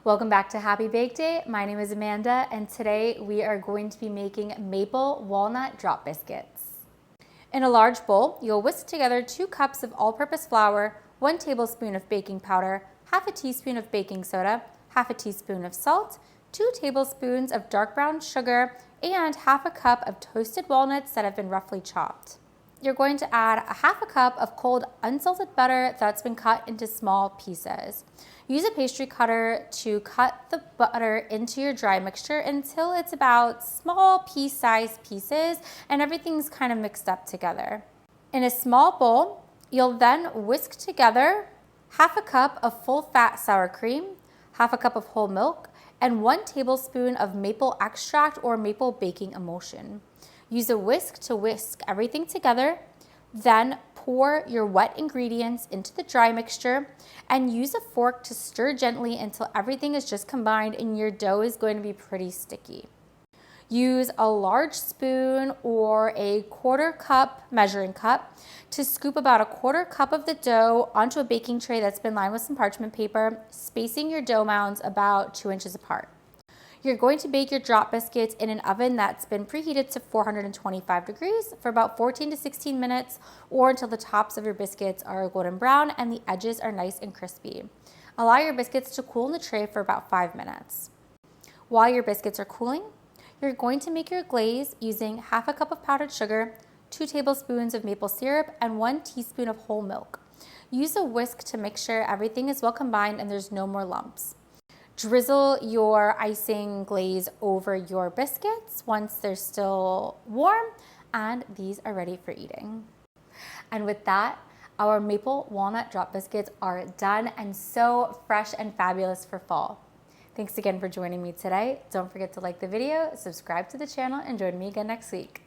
Welcome back to Happy Bake Day. My name is Amanda, and today we are going to be making maple walnut drop biscuits. In a large bowl, you'll whisk together 2 cups of all-purpose flour, 1 tablespoon of baking powder, half a teaspoon of baking soda, half a teaspoon of salt, 2 tablespoons of dark brown sugar, and half a cup of toasted walnuts that have been roughly chopped. You're going to add a half a cup of cold unsalted butter that's been cut into small pieces. Use a pastry cutter to cut the butter into your dry mixture until it's about small pea-sized pieces and everything's kind of mixed up together. In a small bowl, you'll then whisk together half a cup of full-fat sour cream, half a cup of whole milk, and 1 tablespoon of maple extract or maple baking emulsion. Use a whisk to whisk everything together, then pour your wet ingredients into the dry mixture and use a fork to stir gently until everything is just combined and your dough is going to be pretty sticky. Use a large spoon or a 1/4 cup measuring cup to scoop about a 1/4 cup of the dough onto a baking tray that's been lined with some parchment paper, spacing your dough mounds about 2 inches apart. You're going to bake your drop biscuits in an oven that's been preheated to 425 degrees for about 14 to 16 minutes or until the tops of your biscuits are golden brown and the edges are nice and crispy. Allow your biscuits to cool in the tray for about 5 minutes. While your biscuits are cooling, you're going to make your glaze using half a cup of powdered sugar, 2 tablespoons of maple syrup, and 1 teaspoon of whole milk. Use a whisk to make sure everything is well combined and there's no more lumps. Drizzle your icing glaze over your biscuits once they're still warm, and these are ready for eating. And with that, our maple walnut drop biscuits are done and so fresh and fabulous for fall. Thanks again for joining me today. Don't forget to like the video, subscribe to the channel, and join me again next week.